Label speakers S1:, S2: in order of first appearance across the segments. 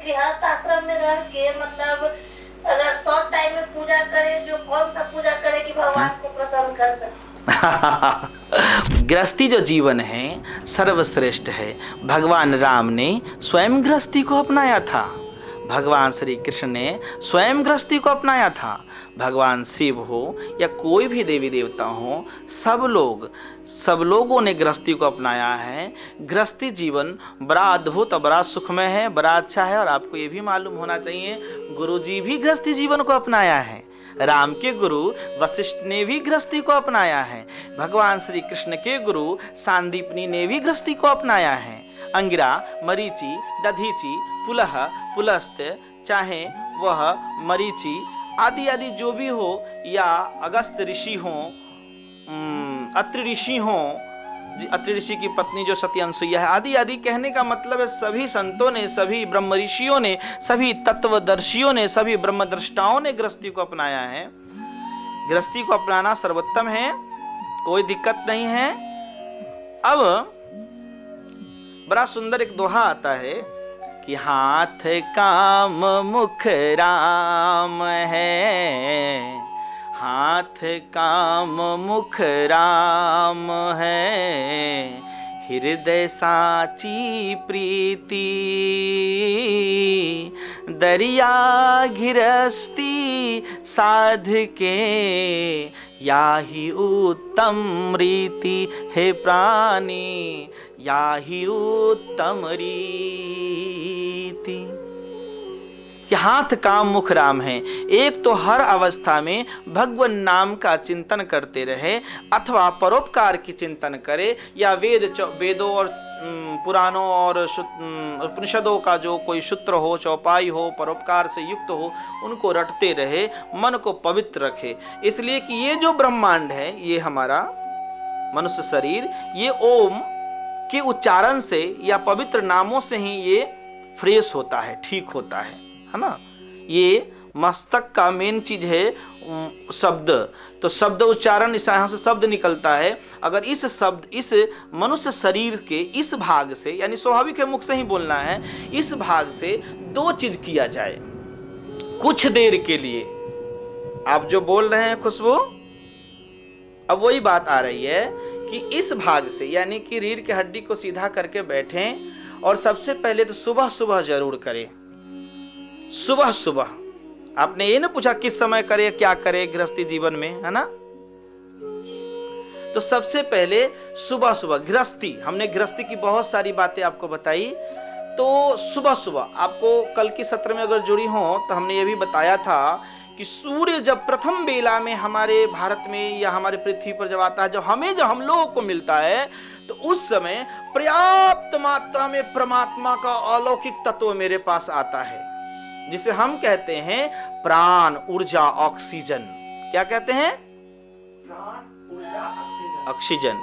S1: गृहस्थ आश्रम में रह के मतलब अगर शॉर्ट टाइम में पूजा करे, जो कौन सा पूजा करे कि भगवान को प्रसन्न कर सके?
S2: गृहस्थी जो जीवन है सर्वश्रेष्ठ है। भगवान राम ने स्वयं गृहस्थी को अपनाया था, भगवान श्री कृष्ण ने स्वयं गृहस्थी को अपनाया था। भगवान शिव हो या कोई भी देवी देवता हो, सब लोगों ने गृहस्थी को अपनाया है। गृहस्थी जीवन बड़ा अद्भुत और बड़ा सुखमय है, बड़ा अच्छा है। और आपको ये भी मालूम होना चाहिए, गुरु जी भी गृहस्थी जीवन को अपनाया है। राम के गुरु वशिष्ठ ने भी गृहस्थी को अपनाया है। भगवान श्री कृष्ण के गुरु सांदीपनी ने भी गृहस्थी को अपनाया है। अंगिरा, मरीचि, दधीचि, पुलह, पुलस्त, चाहे वह मरीचि आदि आदि जो भी हो, या अगस्त ऋषि हो, अत्रि ऋषि हो, अत्रि ऋषि की पत्नी जो सती अनसुईया है, आदि आदि कहने का मतलब है सभी संतों ने, सभी ब्रह्म ऋषियों ने, सभी तत्वदर्शियों ने, सभी ब्रह्मदृष्टाओं ने गृहस्थी को अपनाया है। गृहस्थी को अपनाना सर्वोत्तम है, कोई दिक्कत नहीं है। अब बड़ा सुंदर एक दोहा आता है कि हाथ काम मुख राम है, हाथ काम मुख राम है, हृदय साची प्रीति दरिया गृहस्थी साध के, याही उत्तम रीति है प्राणी, याही उत्तम रीति। कि हाथ काम मुख राम है। एक तो हर अवस्था में भगवान नाम का चिंतन करते रहे, अथवा परोपकार की चिंतन करे, या वेदों और पुराणों और उपनिषदों का जो कोई सूत्र हो, चौपाई हो, परोपकार से युक्त हो, उनको रटते रहे, मन को पवित्र रखे। इसलिए कि ये जो ब्रह्मांड है, ये हमारा मनुष्य शरीर, ये ओम के उच्चारण से या पवित्र नामों से ही ये फ्रेश होता है, ठीक होता है ना। ये मस्तक का मेन चीज है शब्द, तो शब्द उच्चारण इस यहाँ से शब्द निकलता है। अगर इस शब्द, इस मनुष्य शरीर के इस भाग से, यानी स्वाभाविक है मुख से ही बोलना है, इस भाग से दो चीज किया जाए कुछ देर के लिए। आप जो बोल रहे हैं खुशबू, अब वही बात आ रही है कि इस भाग से, यानी कि रीढ़ की हड्डी को सीधा करके बैठें, और सबसे पहले तो सुबह सुबह जरूर करें। सुबह सुबह आपने ये ना पूछा किस समय करे, क्या करे गृहस्थी जीवन में, है ना। तो सबसे पहले सुबह सुबह गृहस्थी, हमने गृहस्थी की बहुत सारी बातें आपको बताई। तो सुबह सुबह आपको कल की सत्र में अगर जुड़ी हो तो हमने ये भी बताया था कि सूर्य जब प्रथम बेला में हमारे भारत में या हमारे पृथ्वी पर जब आता है, जब हम लोगों को मिलता है, तो उस समय पर्याप्त मात्रा में परमात्मा का अलौकिक तत्व मेरे पास आता है, जिसे हम कहते हैं प्राण, ऊर्जा, ऑक्सीजन। क्या कहते हैं?
S3: प्राण, ऊर्जा,
S2: ऑक्सीजन।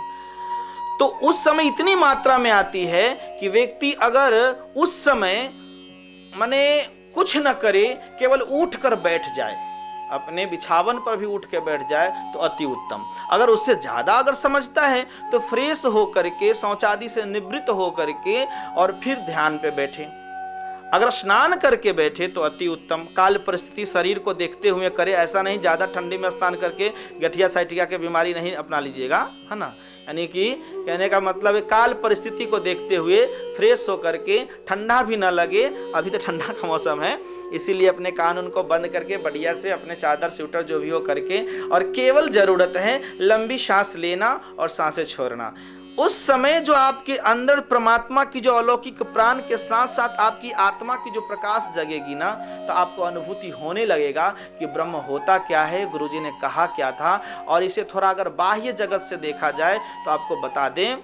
S2: तो उस समय इतनी मात्रा में आती है कि व्यक्ति अगर उस समय माने कुछ न करे, केवल उठ कर बैठ जाए, अपने बिछावन पर भी उठ के बैठ जाए तो अति उत्तम। अगर उससे ज्यादा अगर समझता है तो फ्रेश हो करके, शौचादि से निवृत्त हो करके और फिर ध्यान पे बैठे। अगर स्नान करके बैठे तो अति उत्तम। काल परिस्थिति शरीर को देखते हुए करे, ऐसा नहीं ज्यादा ठंडी में स्नान करके गठिया साइटिका की बीमारी नहीं अपना लीजिएगा, है ना। यानी कि कहने का मतलब है काल परिस्थिति को देखते हुए फ्रेश हो करके, ठंडा भी ना लगे, अभी तो ठंडा का मौसम है, इसीलिए अपने कान उनको बंद करके बढ़िया से अपने चादर स्वेटर जो भी हो करके, और केवल जरूरत है लंबी सांस लेना और सांसें छोड़ना। उस समय जो आपके अंदर परमात्मा की जो अलौकिक प्राण के साथ साथ आपकी आत्मा की जो प्रकाश जगेगी ना, तो आपको अनुभूति होने लगेगा कि ब्रह्म होता क्या है, गुरुजी ने कहा क्या था। और इसे थोड़ा अगर बाह्य जगत से देखा जाए तो आपको बता दें,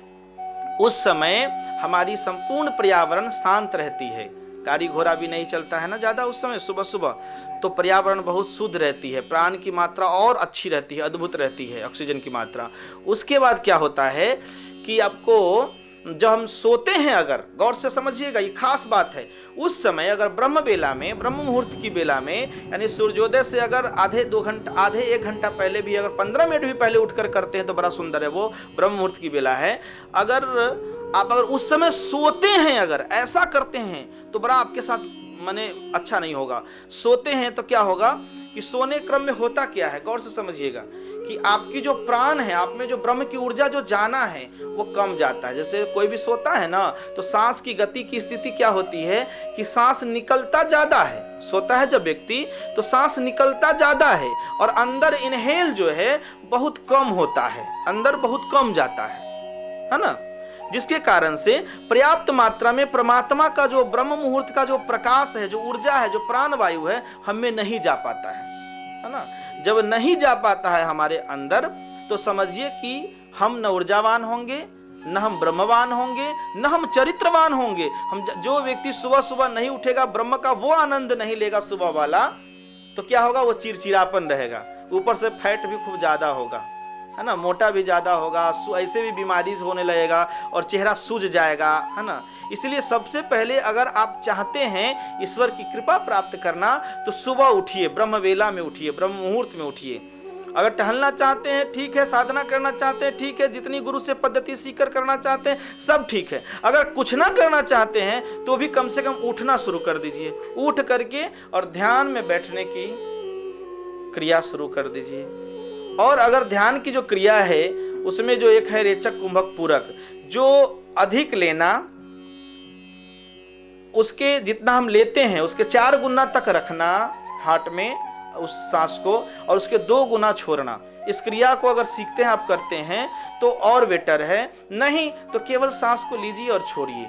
S2: उस समय हमारी संपूर्ण पर्यावरण शांत रहती है, गाड़ी घोड़ा भी नहीं चलता है ना ज्यादा उस समय सुबह सुबह, तो पर्यावरण बहुत शुद्ध रहती है, प्राण की मात्रा और अच्छी रहती है, अद्भुत रहती है, ऑक्सीजन की मात्रा। उसके बाद क्या होता है कि आपको जब हम सोते हैं, अगर गौर से समझिएगा, ये खास बात है, उस समय अगर ब्रह्म बेला में, ब्रह्म मुहूर्त की बेला में, यानी सूर्योदय से अगर आधे 1 घंटा पहले भी, अगर 15 मिनट भी पहले उठकर करते हैं तो बड़ा सुंदर है, वो ब्रह्म मुहूर्त की बेला है। अगर आप उस समय सोते हैं, अगर ऐसा करते हैं तो बड़ा आपके साथ माने अच्छा नहीं होगा। सोते हैं तो क्या होगा कि सोने क्रम में होता क्या है, गौर से समझिएगा कि आपकी जो प्राण है, आप में जो ब्रह्म की ऊर्जा जो जाना है वो कम जाता है। जैसे कोई भी सोता है ना, तो सांस की गति की स्थिति क्या होती है कि सांस निकलता ज्यादा है। सोता है जब व्यक्ति तो सांस निकलता ज्यादा है और अंदर इनहेल जो है बहुत कम होता है, अंदर बहुत कम जाता है ना, जिसके कारण से पर्याप्त मात्रा में परमात्मा का जो ब्रह्म मुहूर्त का जो प्रकाश है, जो ऊर्जा है, जो प्राण वायु है, हमें नहीं जा पाता है ना। जब नहीं जा पाता है हमारे अंदर, तो समझिए कि हम न ऊर्जावान होंगे, न हम ब्रह्मवान होंगे, न हम चरित्रवान होंगे। हम जो व्यक्ति सुबह सुबह नहीं उठेगा, ब्रह्म का वो आनंद नहीं लेगा सुबह वाला, तो क्या होगा, वो चिड़चिड़ापन रहेगा, ऊपर से फैट भी खूब ज्यादा होगा, है ना, मोटा भी ज्यादा होगा, ऐसे भी बीमारी होने लगेगा और चेहरा सूज जाएगा, है ना। इसलिए सबसे पहले अगर आप चाहते हैं ईश्वर की कृपा प्राप्त करना, तो सुबह उठिए, ब्रह्म वेला में उठिए, ब्रह्म मुहूर्त में उठिए। अगर टहलना चाहते हैं ठीक है, साधना करना चाहते हैं ठीक है, जितनी गुरु से पद्धति सीखकर करना चाहते हैं सब ठीक है। अगर कुछ ना करना चाहते हैं तो भी कम से कम उठना शुरू कर दीजिए, उठ करके और ध्यान में बैठने की क्रिया शुरू कर दीजिए। और अगर ध्यान की जो क्रिया है उसमें जो एक है रेचक कुंभक पूरक, जो अधिक लेना, उसके जितना हम लेते हैं उसके 4 गुना तक रखना हार्ट में उस सांस को, और उसके 2 गुना छोड़ना। इस क्रिया को अगर सीखते हैं, आप करते हैं तो और बेटर है। नहीं तो केवल सांस को लीजिए और छोड़िए,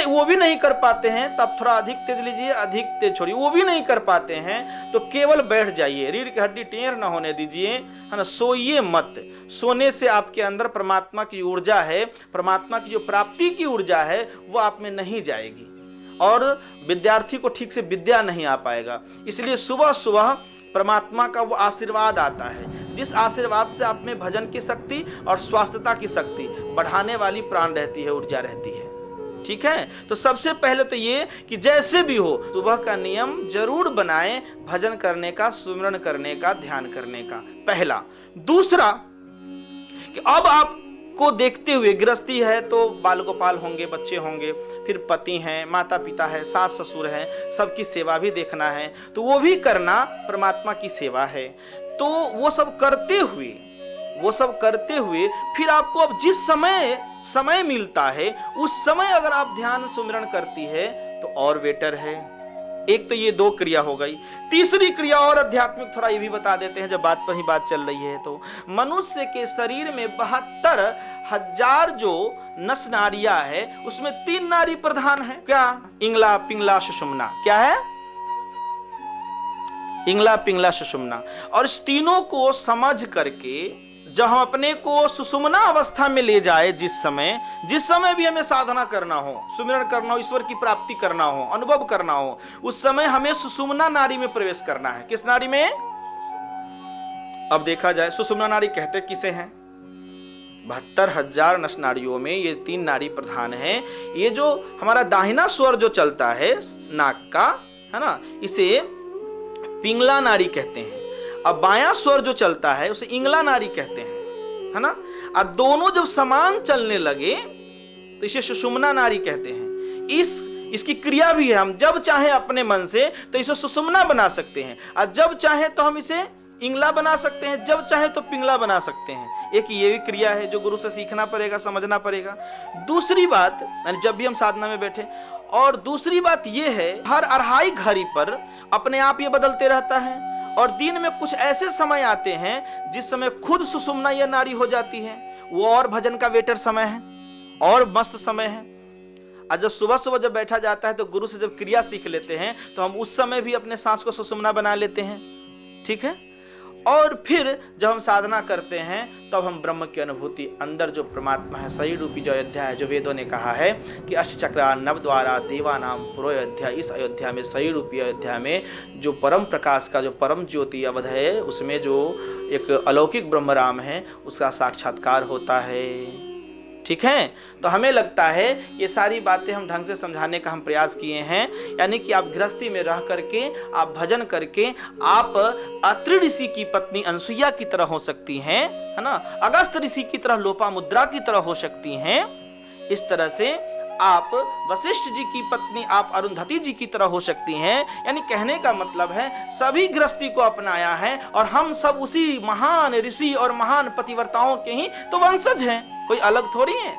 S2: वो भी नहीं कर पाते हैं तब थोड़ा अधिक तेज लीजिए, अधिक तेज छोड़िए, वो भी नहीं कर पाते हैं तो केवल बैठ जाइए, रीढ़ की हड्डी टेढ़ ना होने दीजिए, है ना। सोइए मत, सोने से आपके अंदर परमात्मा की ऊर्जा है, परमात्मा की जो प्राप्ति की ऊर्जा है वो आप में नहीं जाएगी और विद्यार्थी को ठीक से विद्या नहीं आ पाएगा। इसलिए सुबह सुबह परमात्मा का वो आशीर्वाद आता है, जिस आशीर्वाद से आप में भजन की शक्ति और स्वास्थ्यता की शक्ति बढ़ाने वाली प्राण रहती है, ऊर्जा रहती है। ठीक है, तो सबसे पहले तो ये कि जैसे भी हो सुबह का नियम जरूर बनाएं, भजन करने का, सुमिरन करने का, ध्यान करने का, पहला। दूसरा कि अब आप को देखते हुए, गृहस्थी है तो बाल गोपाल होंगे, बच्चे होंगे, फिर पति हैं, माता पिता है, सास ससुर हैं, सबकी सेवा भी देखना है, तो वो भी करना परमात्मा की सेवा है। तो वो सब करते हुए फिर आपको अब जिस समय मिलता है उस समय अगर आप ध्यान सुमिरन करती है तो और बेटर है। एक तो ये 2 क्रिया हो गई। तीसरी क्रिया और आध्यात्मिक थोड़ा ये भी बता देते हैं, जब बात पर ही बात चल रही है, तो मनुष्य के शरीर में 72,000 जो नस नाड़ियां है उसमें 3 नाड़ी प्रधान है। क्या? इंगला, पिंगला, सुषुम्ना। क्या है? इंगला, पिंगला, सुषुम्ना। और इस तीनों को समझ करके जब हम अपने को सुषुम्ना अवस्था में ले जाए, जिस समय भी हमें साधना करना हो, सुमिरन करना हो, ईश्वर की प्राप्ति करना हो, अनुभव करना हो, उस समय हमें सुषुम्ना नाड़ी में प्रवेश करना है। किस नाड़ी में? अब देखा जाए सुषुम्ना नाड़ी कहते किसे हैं? 72,000 नस नाड़ियों में ये 3 नाड़ी प्रधान है। ये जो हमारा दाहिना स्वर जो चलता है नाक का, है ना, इसे पिंगला नाड़ी कहते हैं। अब बायां स्वर जो चलता है उसे इंगला नाड़ी कहते हैं, है ना। और दोनों जब समान चलने लगे तो इसे सुषुम्ना नाड़ी कहते हैं। इसकी क्रिया भी है, हम जब चाहे अपने मन से तो इसे सुषुम्ना बना सकते हैं, और जब चाहे तो हम इसे इंगला बना सकते हैं, जब चाहे तो पिंगला बना सकते हैं। एक ये भी क्रिया है जो गुरु से सीखना पड़ेगा, समझना पड़ेगा। दूसरी बात, जब भी हम साधना में बैठे, और दूसरी बात ये है, हर अढ़ाई घड़ी पर अपने आप ये बदलते रहता है, और दिन में कुछ ऐसे समय आते हैं जिस समय खुद सुषुम्ना यह नाड़ी हो जाती है, वो और भजन का वेटर समय है और मस्त समय है। और जब सुबह सुबह जब बैठा जाता है तो गुरु से जब क्रिया सीख लेते हैं तो हम उस समय भी अपने सांस को सुषुम्ना बना लेते हैं। ठीक है, और फिर जब हम साधना करते हैं तब हम ब्रह्म की अनुभूति, अंदर जो परमात्मा है, शरीर रूपी जो अयोध्या है, जो वेदों ने कहा है कि अष्टचक्रा नवद्वारा देवानाम पुरो अयोध्या, इस अयोध्या में, शरीर रूपी अयोध्या में जो परम प्रकाश का जो परम ज्योति अवध है, उसमें जो एक अलौकिक ब्रह्म राम है, उसका साक्षात्कार होता है। ठीक है, तो हमें लगता है ये सारी बातें हम ढंग से समझाने का हम प्रयास किए हैं। यानी कि आप गृहस्थी में रह करके, आप भजन करके, आप अत्रि ऋषि की पत्नी अनसुईया की तरह हो सकती हैं, है ना, अगस्त ऋषि की तरह लोपामुद्रा की तरह हो सकती हैं। इस तरह से आप वशिष्ठ जी की पत्नी आप अरुंधति जी की तरह हो सकती हैं। यानी कहने का मतलब है सभी गृहस्थी को अपनाया है और हम सब उसी महान ऋषि और महान पतिव्रताओं के ही तो वंशज हैं, कोई अलग थोड़ी है।